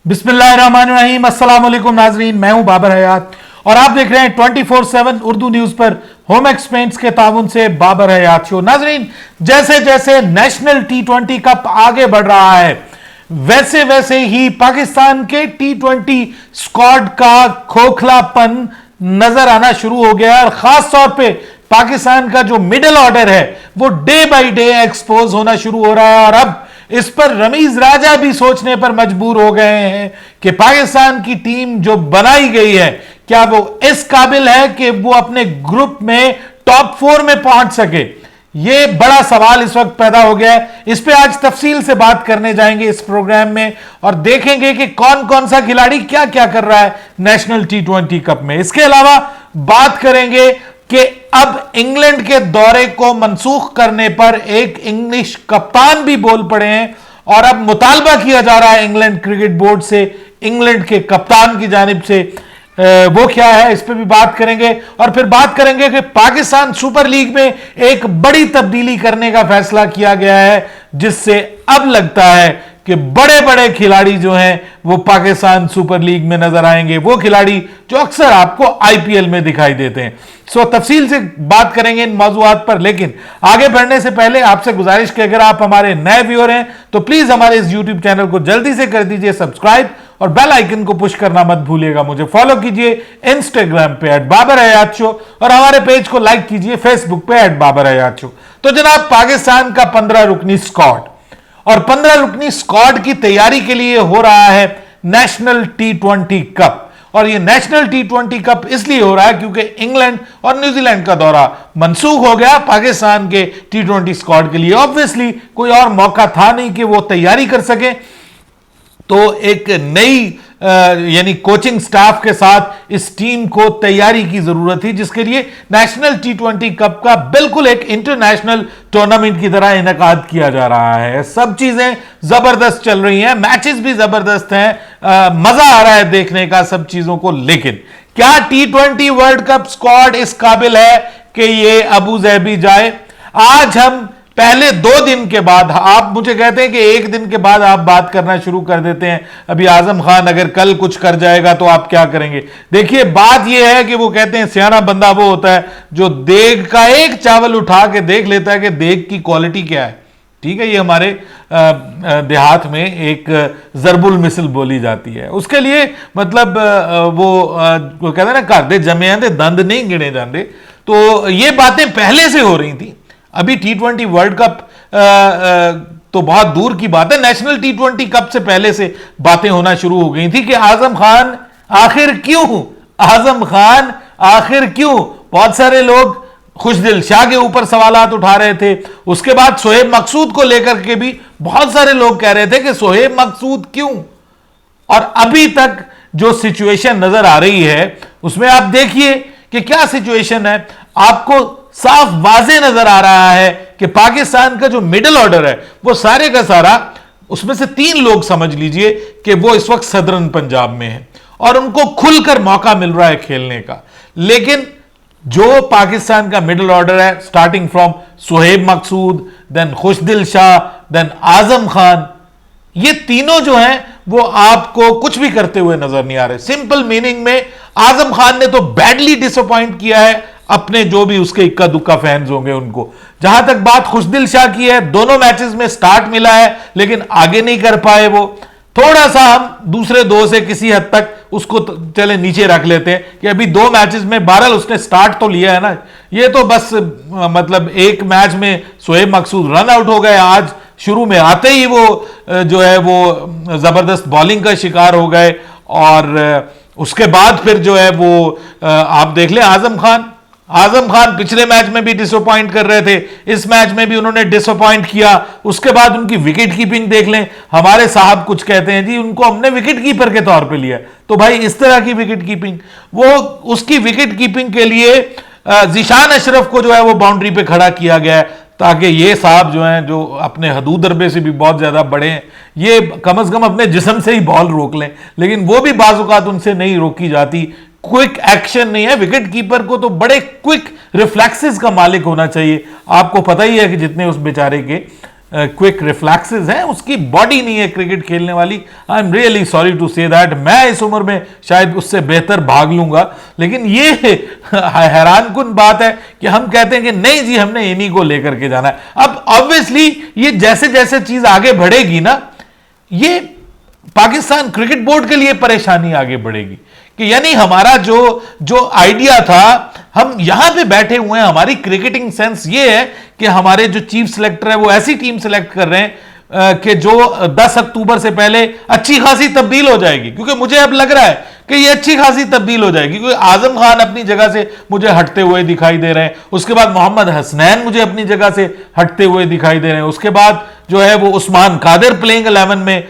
बिस्मिल्लाहिर्रहमानिर्रहीम, अस्सलाम वालेकुम नाजरीन, मैं हूं बाबर हयात और आप देख रहे हैं 24/7 उर्दू न्यूज पर होम एक्स पेंट्स के ताउन से बाबर हयात शो। नाजरीन, जैसे जैसे नेशनल T20 कप आगे बढ़ रहा है वैसे वैसे ही पाकिस्तान के T20 स्क्वाड का खोखलापन नजर आना शुरू हो गया है और खास तौर पे पाकिस्तान का जो मिडिल ऑर्डर है वो डे बाय डे एक्सपोज होना शुरू हो रहा है। और अब इस पर रमीज राजा भी सोचने पर मजबूर हो गए हैं कि पाकिस्तान की टीम जो बनाई गई है क्या वो इस काबिल है कि वो अपने ग्रुप में टॉप 4 में पहुंच सके। ये बड़ा सवाल इस वक्त पैदा हो गया है। इस पे आज तफसील से बात करने जाएंगे इस प्रोग्राम में और देखेंगे कि कौन कौन सा खिलाड़ी क्या क्या कर रहा है नेशनल T20 कप में। इसके अलावा बात करेंगे कि अब इंग्लैंड के दौरे को मनसूख करने पर एक इंग्लिश कप्तान भी बोल पड़े हैं और अब मुतालबा किया जा रहा है इंग्लैंड क्रिकेट बोर्ड से, इंग्लैंड के कप्तान की जानिब से। वो क्या है इस पे भी बात करेंगे और फिर बात करेंगे कि पाकिस्तान सुपर लीग में एक बड़ी तब्दीली करने का फैसला किया गया है जिससे अब लगता है कि बड़े बड़े खिलाड़ी जो हैं वो पाकिस्तान सुपर लीग में नजर आएंगे, वो खिलाड़ी जो अक्सर आपको आईपीएल में दिखाई देते हैं। सो तफसील से बात करेंगे इन मौजूआत पर, लेकिन आगे बढ़ने से पहले आपसे गुजारिश कि अगर आप हमारे नए व्यूअर हैं तो प्लीज हमारे इस यूट्यूब चैनल को जल्दी से कर दीजिए सब्सक्राइब और बेल आइकन को पुश करना मत भूलिएगा। मुझे फॉलो कीजिए इंस्टाग्राम पे @बाबर-हयात-शो और हमारे पेज को लाइक कीजिए फेसबुक पे @बाबर-हयात-शो। तो जनाब, पाकिस्तान का 15 रुकनी स्क्वाड और 15 रुकनी स्क्वाड की तैयारी के लिए हो रहा है नेशनल T20 कप। और ये नेशनल T20 कप इसलिए हो रहा है क्योंकि इंग्लैंड और न्यूजीलैंड का दौरा मंसूख हो गया पाकिस्तान के T20 स्क्वाड के लिए। ऑब्वियसली कोई और मौका था नहीं कि वो तैयारी कर सके, तो एक नई यानी कोचिंग स्टाफ के साथ इस टीम को तैयारी की जरूरत थी, जिसके लिए नेशनल T20 कप का बिल्कुल एक इंटरनेशनल टूर्नामेंट की तरह इनेकाद किया जा रहा है। सब चीजें जबरदस्त चल रही हैं, मैचेस भी जबरदस्त हैं, मजा आ रहा है देखने का सब चीजों को। लेकिन क्या T20 वर्ल्ड कप स्क्वाड इस काबिल है कि ये अबू धाबी जाए? आज हम पहले 2 दिन के बाद, आप मुझे कहते हैं कि 1 दिन के बाद आप बात करना शुरू कर देते हैं, अभी आजम खान अगर कल कुछ कर जाएगा तो आप क्या करेंगे? देखिए, बात यह है कि वो कहते हैं सियाना बंदा वो होता है जो देग का एक चावल उठा के देख लेता है कि देग की क्वालिटी क्या है। ठीक है, ये हमारे देहात में एक जरबुल मिसल बोली जाती है। उसके लिए मतलब वो कहते हैं ना, घर दे जमे आंदे दंद नहीं गिने जाते। तो ये बातें पहले से हो रही थी। अभी T20 वर्ल्ड कप तो बहुत दूर की बात है, नेशनल T20 कप से पहले से बातें होना शुरू हो गई थी कि आजम खान आखिर क्यों, आजम खान आखिर क्यों। बहुत सारे लोग खुशदिल शाह के ऊपर सवालात उठा रहे थे। उसके बाद शोएब मकसूद को लेकर के भी बहुत सारे लोग कह रहे थे कि शोएब मकसूद क्यों। और अभी तक जो सिचुएशन नजर आ रही है उसमें आप देखिए कि क्या सिचुएशन है। आपको साफ वाजे नजर आ रहा है कि पाकिस्तान का जो मिडिल ऑर्डर है वो सारे का सारा, उसमें से 3 लोग समझ लीजिए कि वो इस वक्त सदरन पंजाब में है और उनको खुलकर मौका मिल रहा है खेलने का। लेकिन जो पाकिस्तान का मिडिल ऑर्डर है, starting from Shoaib Maqsood, then Khushdil Shah, then Azam Khan, ये तीनों जो हैं वो आपको कुछ भी करते हुए नजर नहीं आ रहे। सिंपल मीनिंग में आजम खान ने तो बैडली डिसअपॉइंट किया है अपने जो भी उसके इक्का दुक्का फैंस होंगे उनको। जहां तक बात खुशदिल शाह की है, दोनों मैचेस में स्टार्ट मिला है लेकिन आगे नहीं कर पाए वो। थोड़ा सा हम दूसरे 2 से किसी हद तक उसको चले नीचे रख लेते हैं कि अभी 2 मैचेस में बहरहाल उसने स्टार्ट तो लिया है ना। ये तो बस मतलब एक मैच में शोएब मकसूद रन आउट हो गए, आज शुरू में आते ही वो जो है वो जबरदस्त बॉलिंग का शिकार हो गए और उसके बाद फिर जो है वो आप देख लें आजम खान पिछले मैच में भी डिसअपॉइंट कर रहे थे, इस मैच में भी उन्होंने डिसअपॉइंट किया। उसके बाद उनकी विकेट कीपिंग देख लें, हमारे साहब कुछ कहते हैं जी उनको हमने विकेट कीपर के तौर पे लिया। तो भाई इस तरह की विकेट कीपिंग, वो उसकी विकेट कीपिंग के लिए जिशान अशरफ को जो है वो बाउंड्री पे खड़ा किया गया है ताकि ये साहब जो हैं, जो अपने हदूद दरबे से भी बहुत ज्यादा बड़े हैं, ये कम से कम अपने जिस्म से ही बॉल रोक लें, लेकिन वो भी बाजुकात उनसे नहीं रोकी जाती। क्विक एक्शन नहीं है। विकेट कीपर को तो बड़े क्विक रिफ्लेक्सेस का मालिक होना चाहिए। आपको पता ही है कि जितने उस बेचारे के क्विक रिफ्लैक्सेस हैं, उसकी बॉडी नहीं है क्रिकेट खेलने वाली। I am really sorry to say that. मैं इस उम्र में शायद उससे बेहतर भाग लूंगा, लेकिन ये हैरानकुन बात है कि हम कहते हैं कि नहीं जी हमने इन्हीं को लेकर के जाना है। अब ऑब्वियसली ये जैसे जैसे चीज आगे बढ़ेगी ना, ये पाकिस्तान क्रिकेट बोर्ड के लिए परेशानी आगे बढ़ेगी कि यानी हमारा जो आइडिया था, हम यहां पे बैठे हुए हैं, हमारी क्रिकेटिंग सेंस ये है कि हमारे जो चीफ सिलेक्टर है वो ऐसी टीम सिलेक्ट कर रहे हैं कि जो 10 अक्टूबर से पहले अच्छी खासी तब्दील हो जाएगी। क्योंकि मुझे अब लग रहा है कि ये अच्छी खासी तब्दील हो जाएगी, क्योंकि आजम खान अपनी जगह से मुझे हटते हुए दिखाई दे रहे हैं, उसके बाद मोहम्मद हसनैन मुझे अपनी जगह से हटते हुए दिखाई दे रहे हैं, उसके बाद जो है वो उस्मान कादिर प्लेइंग 11 में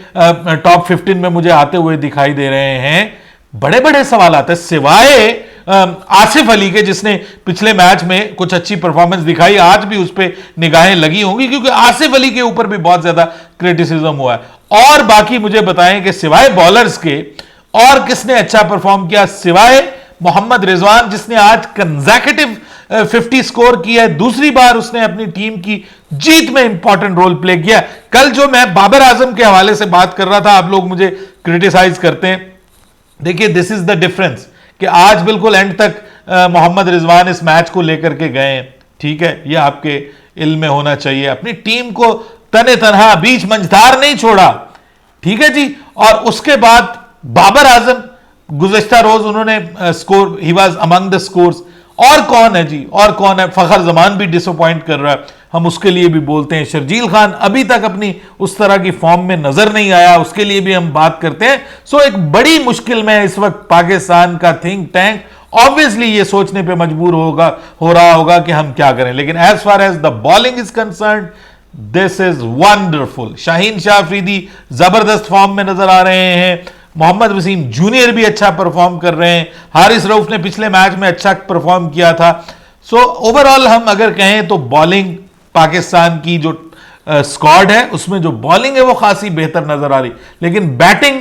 टॉप 15 में मुझे आते हुए दिखाई दे रहे हैं। बड़े बड़े सवाल आते हैं, सिवाय आसिफ अली के जिसने पिछले मैच में कुछ अच्छी परफॉर्मेंस दिखाई, आज भी उस पर निगाहें लगी होंगी क्योंकि आसिफ अली के ऊपर भी बहुत ज्यादा क्रिटिसिज्म हुआ है। और बाकी मुझे बताएं कि सिवाय बॉलर्स के और किसने अच्छा परफॉर्म किया, सिवाय मोहम्मद रिजवान जिसने आज कंसेक्यूटिव 50 स्कोर किया है, दूसरी बार उसने अपनी टीम की जीत में इंपॉर्टेंट रोल प्ले किया। कल जो मैं बाबर आजम के हवाले से बात कर रहा था, आप लोग मुझे क्रिटिसाइज करते हैं, देखिए दिस इज द डिफरेंस कि आज बिल्कुल एंड तक मोहम्मद रिजवान इस मैच को लेकर के गए, ठीक है, ये आपके इल्म में होना चाहिए। अपनी टीम को तने तनहा बीच मंझधार नहीं छोड़ा, ठीक है जी। और उसके बाद बाबर आजम गुज़श्ता रोज उन्होंने score, he was among the scores. और कौन है जी, और कौन है, फखर जमान भी डिसअपॉइंट कर रहा है, हम उसके लिए भी बोलते हैं। शर्जील खान अभी तक अपनी उस तरह की फॉर्म में नजर नहीं आया, उसके लिए भी हम बात करते हैं। सो एक बड़ी मुश्किल में इस वक्त पाकिस्तान का थिंक टैंक ऑब्वियसली ये सोचने पे मजबूर हो रहा होगा कि हम क्या करें। लेकिन as far as the bowling is concern, this is wonderful. Shaheen Shah Afridi जबरदस्त फॉर्म में नजर आ रहे हैं, मोहम्मद वसीम जूनियर भी अच्छा परफॉर्म कर रहे हैं, हारिस रऊफ ने पिछले मैच में अच्छा परफॉर्म किया था। सो ओवरऑल हम अगर कहें तो बॉलिंग पाकिस्तान की जो स्क्वाड है उसमें जो बॉलिंग है वो खासी बेहतर नजर आ रही, लेकिन बैटिंग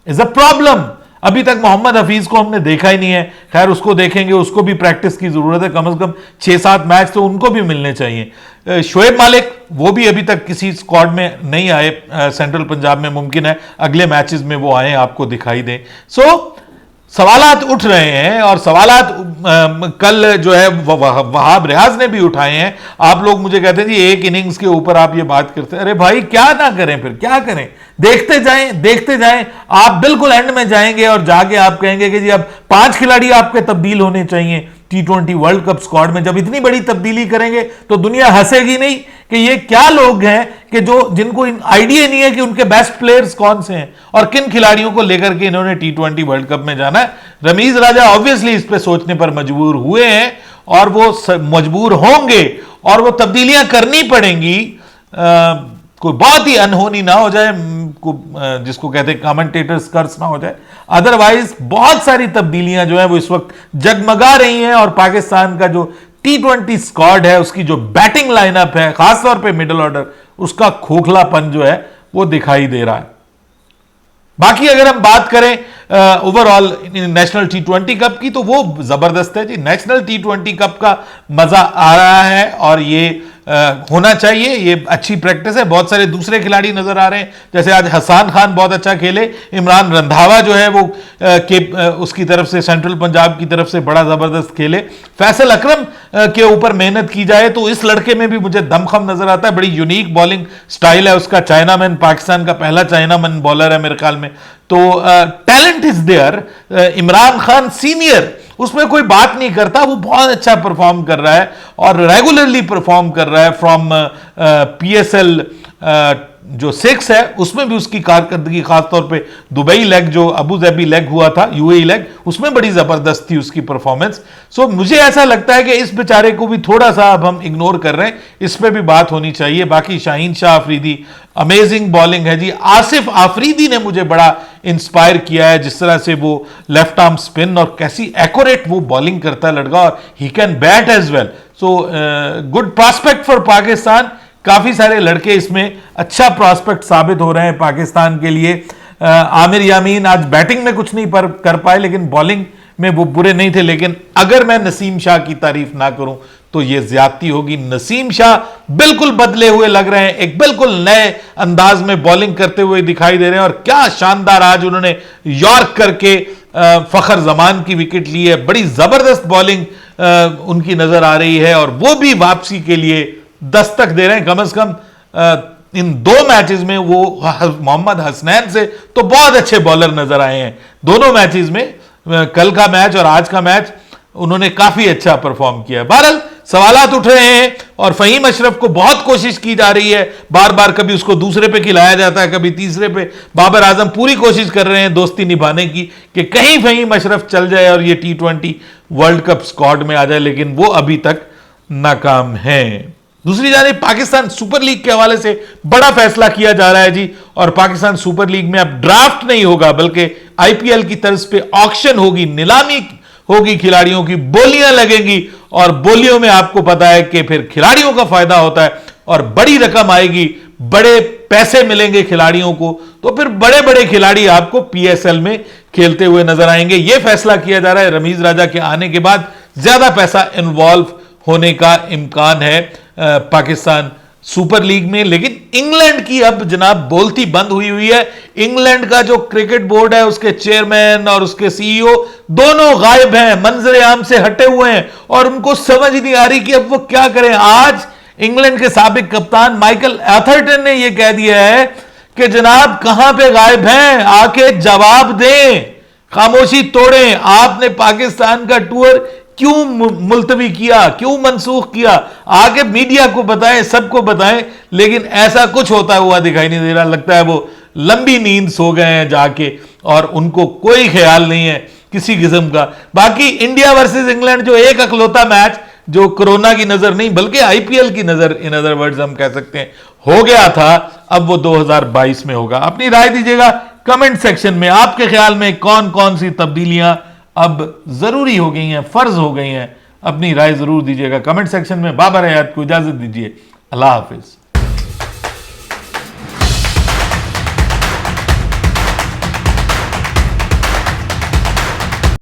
इज अ प्रॉब्लम। अभी तक मोहम्मद हफीज को हमने देखा ही नहीं है। खैर उसको देखेंगे, उसको भी प्रैक्टिस की जरूरत है, कम से कम 6-7 मैच तो उनको भी मिलने चाहिए। शोएब मालिक वो भी अभी तक किसी स्क्वाड में नहीं आए सेंट्रल पंजाब में, मुमकिन है अगले मैचेस में वो आए, आपको दिखाई दें। सो सवालात उठ रहे हैं और सवालात कल जो है वहाब रियाज ने भी उठाए हैं। आप लोग मुझे कहते हैं जी एक इनिंग्स के ऊपर आप ये बात करते हैं, अरे भाई क्या ना करें, फिर क्या करें, देखते जाएं। आप बिल्कुल एंड में जाएंगे और जाके आप कहेंगे कि जी अब 5 खिलाड़ी आपके तब्दील होने चाहिए T20 वर्ल्ड कप स्क्वाड में। जब इतनी बड़ी तब्दीली करेंगे तो दुनिया हंसेगी नहीं कि ये क्या लोग हैं कि जिनको आइडिया नहीं है कि उनके बेस्ट प्लेयर्स कौन से हैं और किन खिलाड़ियों को लेकर के इन्होंने T20 वर्ल्ड कप में जाना है। रमीज राजा ऑब्वियसली इस पे सोचने पर मजबूर हुए हैं और वो मजबूर होंगे और वो तब्दीलियां करनी पड़ेंगी। कोई बहुत ही अनहोनी ना हो जाए, जिसको कहते हैं कमेंटेटर्स कर्स ना हो जाए, अदरवाइज बहुत सारी तब्दीलियां जो है वो इस वक्त जगमगा रही हैं। और पाकिस्तान का जो T20 स्क्वाड है, उसकी जो बैटिंग लाइनअप है, खासतौर पे मिडिल ऑर्डर, उसका खोखलापन जो है वो दिखाई दे रहा है। बाकी अगर हम बात करें ओवरऑल नेशनल T20 कप की तो वो जबरदस्त है जी। नेशनल T20 कप का मजा आ रहा है और ये होना चाहिए, ये अच्छी प्रैक्टिस है। बहुत सारे दूसरे खिलाड़ी नजर आ रहे हैं, जैसे आज हसन खान बहुत अच्छा खेले, इमरान रंधावा जो है वो उसकी तरफ से सेंट्रल पंजाब की तरफ से बड़ा जबरदस्त खेले। फैसल अकरम के ऊपर मेहनत की जाए तो इस लड़के में भी मुझे दमखम नजर आता है, बड़ी यूनिक बॉलिंग स्टाइल है उसका। चाइनामैन, पाकिस्तान का पहला चाइनामैन बॉलर है मेरे ख्याल में, तो talent is there. Imran Khan senior, उसमें कोई बात नहीं करता, वो बहुत अच्छा परफॉर्म कर रहा है और रेगुलरली परफॉर्म कर रहा है। फ्रॉम PSL जो 6 है उसमें भी उसकी कारकर्दगी, खासतौर पे दुबई लेग जो अबू धाबी लेग हुआ था, UAE लेग, उसमें बड़ी जबरदस्त थी उसकी परफॉर्मेंस। सो मुझे ऐसा लगता है कि इस बेचारे को भी थोड़ा सा अब हम इग्नोर कर रहे हैं, इस पे भी बात होनी चाहिए। बाकी शाहीन शाह अफरीदी अमेजिंग बॉलिंग है जी। आसिफ आफरीदी ने मुझे बड़ा इंस्पायर किया है, जिस तरह से वो लेफ्ट आर्म स्पिन और कैसी एक्यूरेट वो बॉलिंग करता है लड़का, और he can bat as well. So good prospect for Pakistan. काफी सारे लड़के इसमें अच्छा प्रॉस्पेक्ट साबित हो रहे हैं पाकिस्तान के लिए। आमिर यामीन आज बैटिंग में कुछ नहीं कर पाए, लेकिन बॉलिंग में वो बुरे नहीं थे। लेकिन अगर मैं नसीम शाह की तारीफ ना करूं तो यह ज्यादती होगी। नसीम शाह बिल्कुल बदले हुए लग रहे हैं, एक बिल्कुल नए अंदाज में बॉलिंग करते हुए दिखाई दे रहे हैं, और क्या शानदार आज उन्होंने यॉर्क करके फखर जमान की विकेट ली है। बड़ी जबरदस्त बॉलिंग उनकी नजर आ रही है, और वो भी वापसी के लिए दस्तक दे रहे हैं। कम से कम इन 2 मैचेस में वो मोहम्मद हसनैन से तो बहुत अच्छे बॉलर नजर आए हैं। दोनों मैचेस में, कल का मैच और आज का मैच, उन्होंने काफी अच्छा परफॉर्म किया। बहरहाल सवालात उठ रहे हैं, और फहीम अशरफ को बहुत कोशिश की जा रही है, बार बार कभी उसको दूसरे पे खिलाया जाता है, कभी तीसरे पे। बाबर आजम पूरी कोशिश कर रहे हैं दोस्ती निभाने की कि कहीं फहीम अशरफ चल जाए और ये T20 वर्ल्ड कप स्क्वाड में आ जाए, लेकिन वो अभी तक नाकाम है। दूसरी जानिब पाकिस्तान सुपर लीग के हवाले से बड़ा फैसला किया जा रहा है जी, और पाकिस्तान सुपर लीग में अब ड्राफ्ट नहीं होगा, बल्कि आईपीएल की तर्ज पे ऑक्शन होगी, नीलामी होगी, खिलाड़ियों की बोलियां लगेंगी, और बोलियों में आपको पता है कि फिर खिलाड़ियों का फायदा होता है, और बड़ी रकम आएगी, बड़े पैसे मिलेंगे खिलाड़ियों को, तो फिर बड़े बड़े खिलाड़ी आपको पीएसएल में खेलते हुए नजर आएंगे। यह फैसला किया जा रहा है रमीज राजा के आने के बाद, ज्यादा पैसा इन्वॉल्व होने का इम्कान है पाकिस्तान सुपर लीग में। लेकिन इंग्लैंड की अब जनाब बोलती बंद हुई है। इंग्लैंड का जो क्रिकेट बोर्ड है, उसके चेयरमैन और उसके सीईओ दोनों गायब हैं, मंजरे आम से हटे हुए हैं, और उनको समझ नहीं आ रही कि अब वो क्या करें। आज इंग्लैंड के साबिक कप्तान माइकल एथरटन ने यह कह दिया है कि जनाब कहां पे गायब हैं, आके जवाब दें, खामोशी तोड़ें। आपने पाकिस्तान का टूर क्यों मुलतवी किया, क्यों मनसूख किया, आगे मीडिया को बताएं, सबको बताएं, लेकिन ऐसा कुछ होता हुआ दिखाई नहीं दे रहा। लगता है वो लंबी नींद सो गए हैं जाके, और उनको कोई ख्याल नहीं है किसी किस्म का। बाकी इंडिया वर्सेस इंग्लैंड जो एक अकलौता मैच जो कोरोना की नजर नहीं बल्कि आईपीएल की नजर, इन अदर वर्ड्स हम कह सकते हैं, हो गया था, अब वो 2022 में होगा। अपनी राय दीजिएगा कमेंट सेक्शन में, आपके ख्याल में कौन कौन सी तब्दीलियां अब जरूरी हो गई हैं, फर्ज हो गई हैं। अपनी राय जरूर दीजिएगा कमेंट सेक्शन में। बाबर हयात को इजाजत दीजिए, अल्लाह हाफिज।